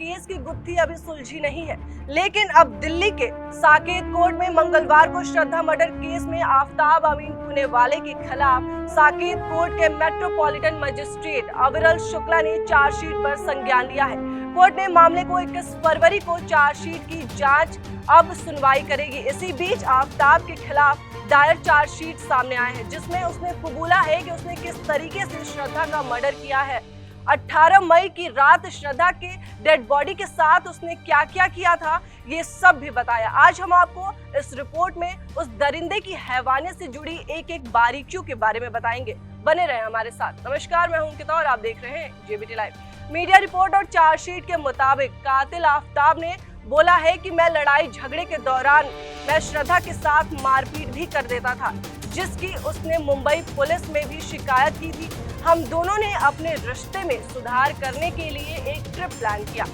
Case की गुत्थी अभी सुलझी नहीं है, लेकिन अब दिल्ली के साकेत कोर्ट में मंगलवार को श्रद्धा मर्डर केस में आफताब अमीन पुणेवाले के खिलाफ साकेत कोर्ट के मेट्रोपॉलिटन मजिस्ट्रेट अविरल शुक्ला ने चार्जशीट पर संज्ञान लिया है। कोर्ट ने मामले को 21 फरवरी को चार्जशीट की जांच अब सुनवाई करेगी। इसी बीच आफताब के खिलाफ दायर चार्जशीट सामने आए हैं, जिसमें उसने कबूला है कि उसने किस तरीके से श्रद्धा का मर्डर किया है। 18 मई की रात श्रद्धा के डेड बॉडी के साथ उसने क्या क्या किया था, ये सब भी बताया। आज हम आपको इस रिपोर्ट में उस दरिंदे की हैवानियत से जुड़ी एक एक बारीकियों के बारे में बताएंगे। बने रहे हमारे साथ। नमस्कार, मैं हूं अंकिता और आप देख रहे हैं जेबीटी लाइव। मीडिया रिपोर्ट और चार्जशीट के मुताबिक कातिल आफताब ने बोला है कि मैं लड़ाई झगड़े के दौरान मैं श्रद्धा के साथ मारपीट भी कर देता था, जिसकी उसने मुंबई पुलिस में भी शिकायत की थी। हम दोनों ने अपने रिश्ते में सुधार करने के लिए एक ट्रिप प्लान किया।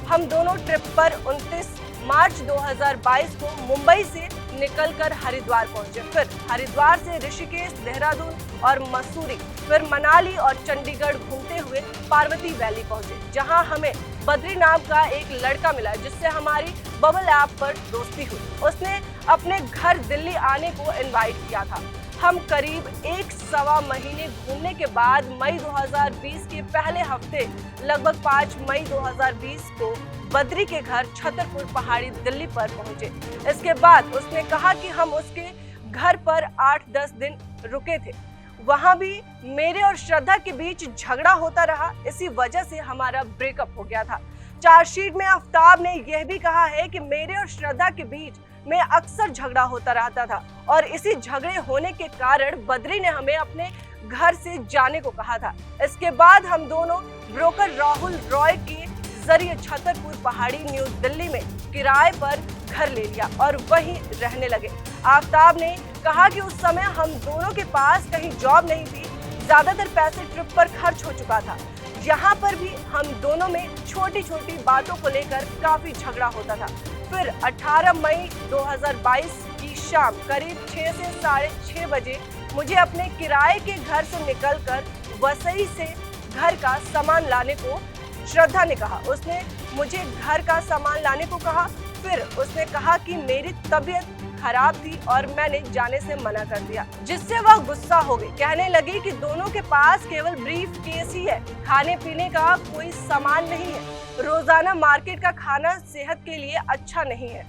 हम दोनों ट्रिप पर 29 मार्च 2022 को मुंबई से निकलकर हरिद्वार पहुंचे। फिर हरिद्वार से ऋषिकेश, देहरादून और मसूरी, फिर मनाली और चंडीगढ़ घूमते हुए पार्वती वैली पहुंचे, जहां हमें बद्री नाम का एक लड़का मिला, जिससे हमारी बबल ऐप पर दोस्ती हुई। उसने अपने घर दिल्ली आने को इनवाइट किया था। हम करीब 1-1.25 महीने घूमने के बाद मई 2020 के पहले हफ्ते लगभग 5 मई 2020 को बद्री के घर छतरपुर पहाड़ी दिल्ली पर पहुंचे। इसके बाद उसने कहा कि हम उसके घर पर 8-10 दिन रुके थे। वहां भी मेरे और श्रद्धा के बीच झगड़ा होता रहा, इसी वजह से हमारा ब्रेकअप हो गया था। चार्जशीट में आफताब ने यह भी कहा है कि मेरे और श्रद्धा के बीच में अक्सर झगड़ा होता रहता था और इसी झगड़े होने के कारण बद्री ने हमें अपने घर से जाने को कहा था। इसके बाद हम दोनों ब्रोकर राहुल रॉय के जरिए छतरपुर पहाड़ी न्यू दिल्ली में किराए पर घर ले लिया और वहीं रहने लगे। आफताब ने कहा कि उस समय हम दोनों के पास कहीं जॉब नहीं थी, ज्यादातर पैसे ट्रिप पर खर्च हो चुका था। यहाँ पर भी हम दोनों में छोटी छोटी बातों को लेकर काफी झगड़ा होता था। फिर 18 मई 2022 की शाम करीब 6 से 6:30 बजे मुझे अपने किराए के घर से निकलकर वसई से घर का सामान लाने को श्रद्धा ने कहा। उसने मुझे घर का सामान लाने को कहा। फिर उसने कहा कि मेरी तबीयत खराब थी और मैंने जाने से मना कर दिया, जिससे वह गुस्सा हो गई। कहने लगी कि दोनों के पास केवल ब्रीफ केस ही है, खाने पीने का कोई सामान नहीं है, रोजाना मार्केट का खाना सेहत के लिए अच्छा नहीं है।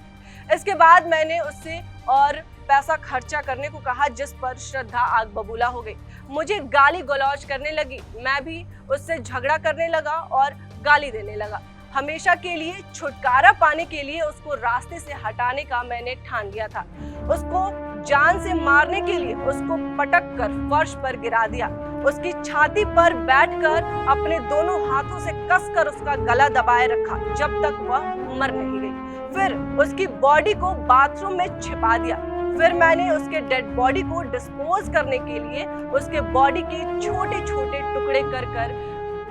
इसके बाद मैंने उससे और पैसा खर्चा करने को कहा, जिस पर श्रद्धा आग बबूला हो गई। मुझे गाली गलौज करने लगी। मैं भी उससे झगड़ा करने लगा और गाली देने लगा। हमेशा के लिए छुटकारा पाने के लिए उसको रास्ते से हटाने का मैंने ठान लिया था। उसको जान से मारने के लिए उसको पटक कर फर्श पर गिरा दिया। उसकी छाती पर बैठकर अपने दोनों हाथों से कसकर उसका गला दबाए रखा जब तक वह मर नहीं गई। फिर उसकी बॉडी को बाथरूम में छिपा दिया। फिर मैंने उसके डेड बॉडी को डिस्पोज करने के लिए उसके बॉडी के छोटे छोटे टुकड़े कर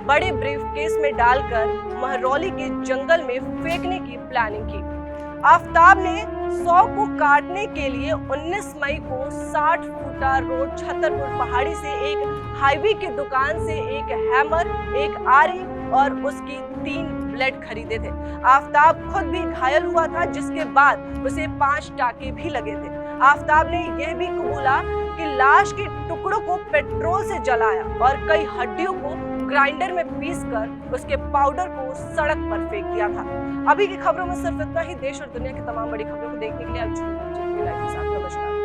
बड़े ब्रीफकेस में डालकर महरौली के जंगल में फेंकने की प्लानिंग की। आफताब ने 100 को काटने के लिए 19 मई को 60 फुटा रोड छतरपुर पहाड़ी से एक हाईवे की दुकान से एक हैमर, एक आरी और उसकी 3 ब्लेड खरीदे थे। आफताब खुद भी घायल हुआ था, जिसके बाद उसे 5 टाके भी लगे थे। आफताब ने यह भी कबूला कि लाश के टुकड़ों को पेट्रोल से जलाया और कई हड्डियों को ग्राइंडर में पीसकर उसके पाउडर को सड़क पर फेंक दिया था। अभी की खबरों में सिर्फ इतना ही। देश और दुनिया की तमाम बड़ी खबरों को देखने के लिए आप जुड़े रहिए जेबीटी लाइव के साथ। नमस्कार।